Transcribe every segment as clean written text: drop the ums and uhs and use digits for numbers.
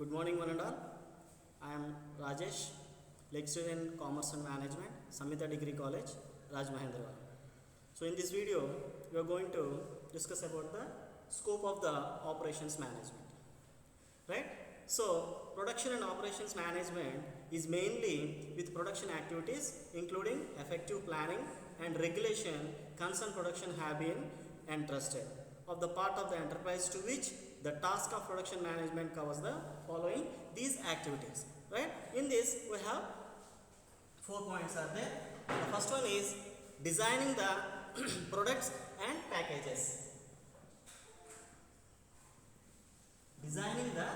Good morning, one and all. I am Rajesh, lecturer in Commerce and Management, Samhita Degree College, Raj Mahendrawal. So, in this video, we are going to discuss about the scope of the operations management. Right? So, production and operations management is mainly with production activities, including effective planning and regulation, concerned production have been entrusted of the part of the enterprise to which the task of production management covers the following these activities. Right? In this, we have 4 points are there. The first one is designing the products and packages. Designing the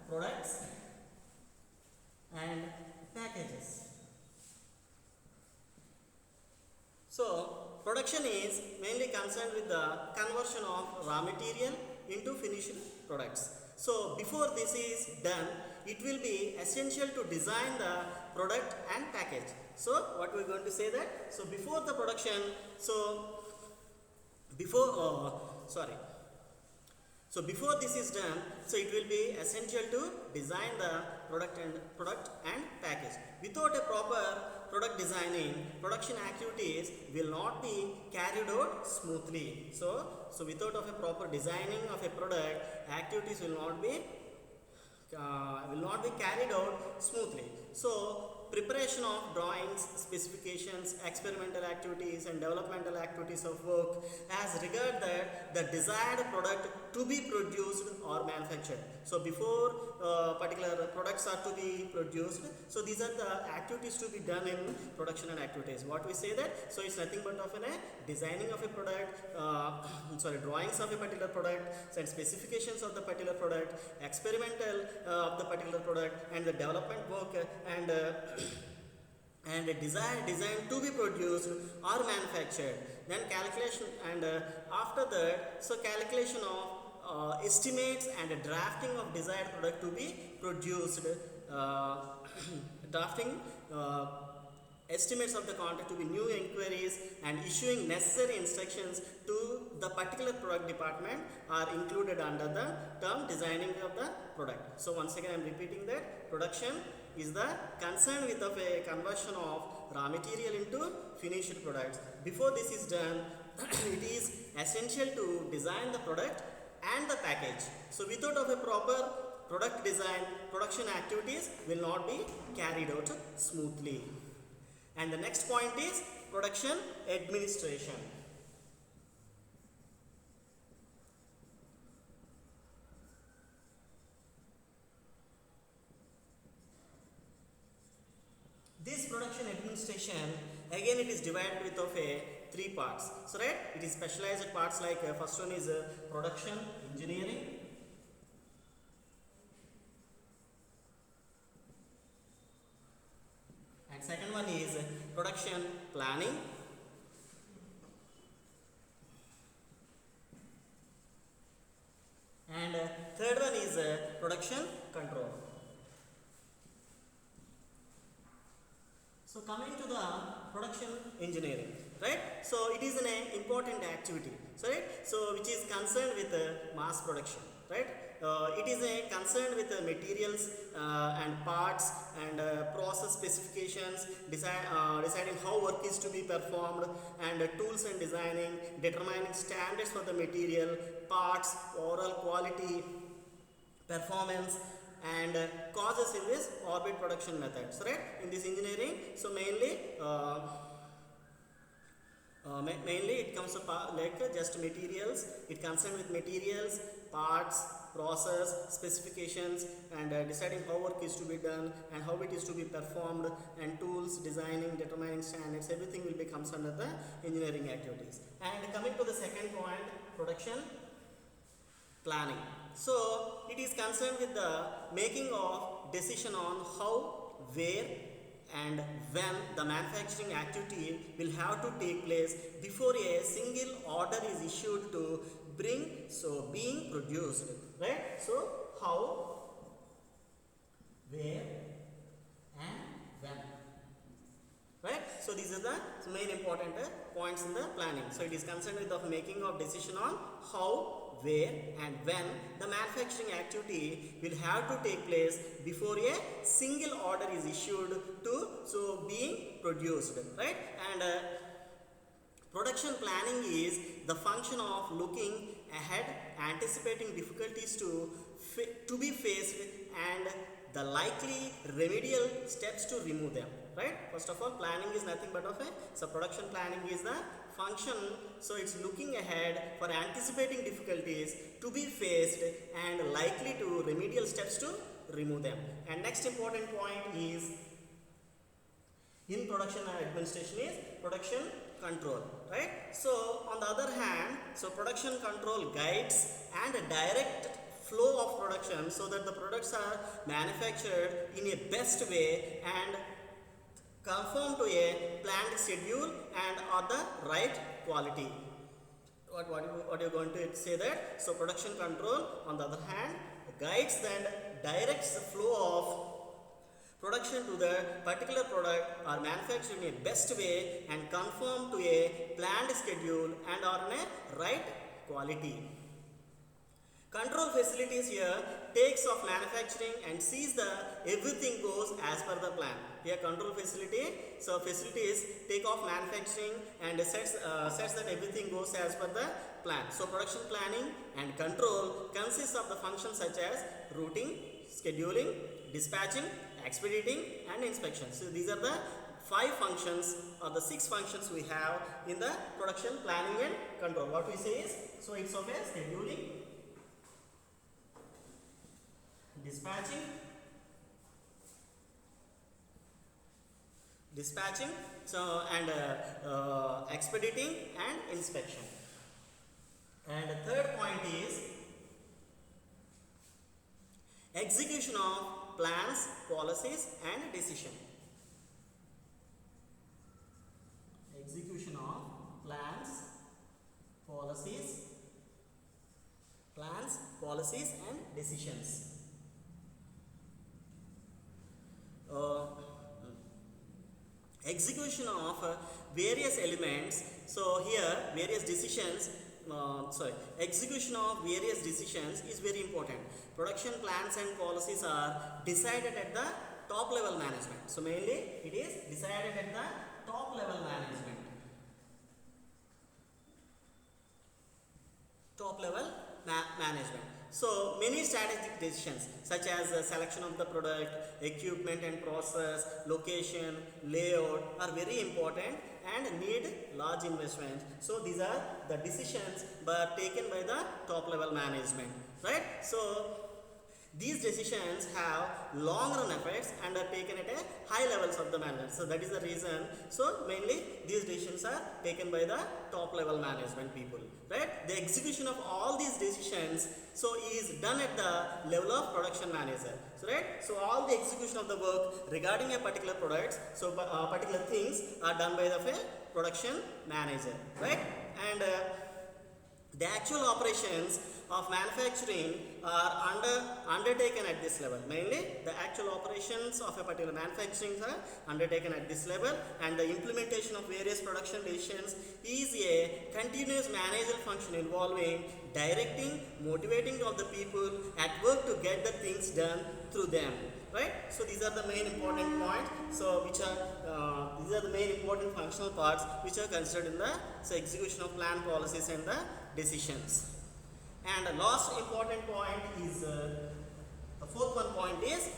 products and packages. So, production is mainly concerned with the conversion of raw material into finished products. So, before this is done, it will be essential to design the product and package. So, what we are going to say that? So, before the production, So before this is done, so it will be essential to design the product and package. Without a proper product designing, production activities will not be carried out smoothly. So without of a proper designing of a product, activities will not be carried out smoothly. So preparation of drawings, specifications, experimental activities and developmental activities of work as regard that the desired product to be produced or manufactured. So before particular products are to be produced, so these are the activities to be done in production and activities. What we say that? So it's nothing but of a designing of a product, drawings of a particular product, and specifications of the particular product, experimental of the particular product, and the development work and a design to be produced or manufactured. Then calculation and after that, so calculation of estimates and drafting of desired product to be produced, drafting estimates of the content to be new inquiries and issuing necessary instructions to the particular product department are included under the term designing of the product. So once again I am repeating that production is the concern with of a conversion of raw material into finished products. Before this is done, it is essential to design the product and the package. So without of a proper product design, production activities will not be carried out smoothly. And the next point is production administration. This production administration, again it is divided with of a 3 parts. So right, it is specialized parts like first one is production engineering, and second one is production planning, and third one is production control. So coming to the production engineering, right? So it is an important activity, so right? So which is concerned with mass production, right? It is a concern with materials and parts and process specifications, deciding how work is to be performed, and tools and designing, determining standards for the material, parts, overall quality, performance, and causes in this orbit production methods, right? In this engineering, so mainly it comes to like just materials. It concerns with materials, parts, process, specifications, and deciding how work is to be done and how it is to be performed, and tools, designing, determining standards. Everything will be comes under the engineering activities. And coming to the second point, production planning. So it is concerned with the making of decision on how, where, and when the manufacturing activity will have to take place before a single order is issued to being produced, right? So how, where, and when, right? So these are the main important points in the planning. So it is concerned with the making of decision on how, where and when the manufacturing activity will have to take place before a single order is issued to being produced, right? And production planning is the function of looking ahead, anticipating difficulties to be faced, and the likely remedial steps to remove them, right? First of all, planning is nothing but production planning is the function, so it's looking ahead for anticipating difficulties to be faced and likely to remedial steps to remove them. And next important point is in production administration is production control, right? So on the other hand, so production control guides and direct flow of production so that the products are manufactured in a best way and conform to a planned schedule and are the right quality. What you're going to say that? So production control on the other hand guides and directs the flow of production to the particular product are manufactured in a best way and conform to a planned schedule and are in a right quality. Control facilities here takes of manufacturing and sees the everything goes as per the plan. Here control facility, so facilities take off manufacturing and sets that everything goes as per the plan. So production planning and control consists of the functions such as routing, scheduling, dispatching, expediting and inspection. So these are the 5 functions or the 6 functions we have in the production planning and control. What we say is, so it's of a scheduling, dispatching, so and expediting and inspection. And the third point is execution of plans, policies and decision. Execution of plans, policies and decisions. Execution of various elements. So here various decisions, execution of various decisions is very important. Production plans and policies are decided at the top level management. So mainly it is decided at the top level management. Management. So many strategic decisions such as selection of the product, equipment and process, location, layout are very important and need large investment. So these are the decisions but taken by the top level management, right? So these decisions have long run effects and are taken at a high levels of the management. So that is the reason. So mainly these decisions are taken by the top level management people, right? The execution of all these decisions so is done at the level of production manager. So right. So all the execution of the work regarding a particular product, so particular things are done by the production manager, right? And the actual operations of manufacturing are undertaken at this level. Mainly the actual operations of a particular manufacturing are undertaken at this level, and the implementation of various production decisions is a continuous managerial function involving directing, motivating of the people at work to get the things done through them, right? So these are the main important points, so which are these are the main important functional parts which are considered in the execution of plan, policies and the decisions. And the last important point is the fourth one point is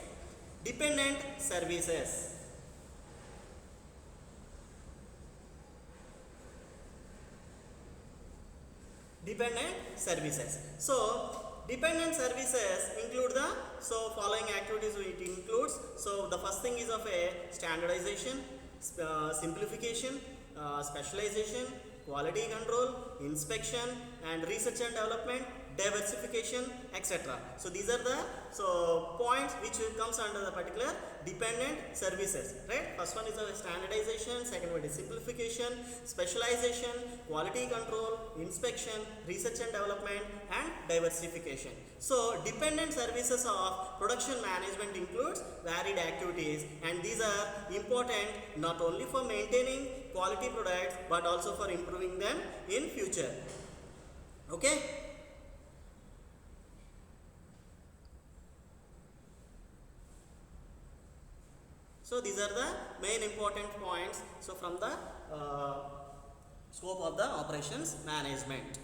dependent services. Dependent services. So dependent services include the following activities. It includes, so the first thing is of a standardization, simplification, specialization, quality control, inspection and research and development, diversification, etc. So these are the points which comes under the particular dependent services, right? First one is a standardization, second one is simplification, specialization, quality control, inspection, research and development and diversification. So dependent services of production management includes varied activities, and these are important not only for maintaining quality products but also for improving them in future. Okay. So these are the main important points. So from the scope of the operations management.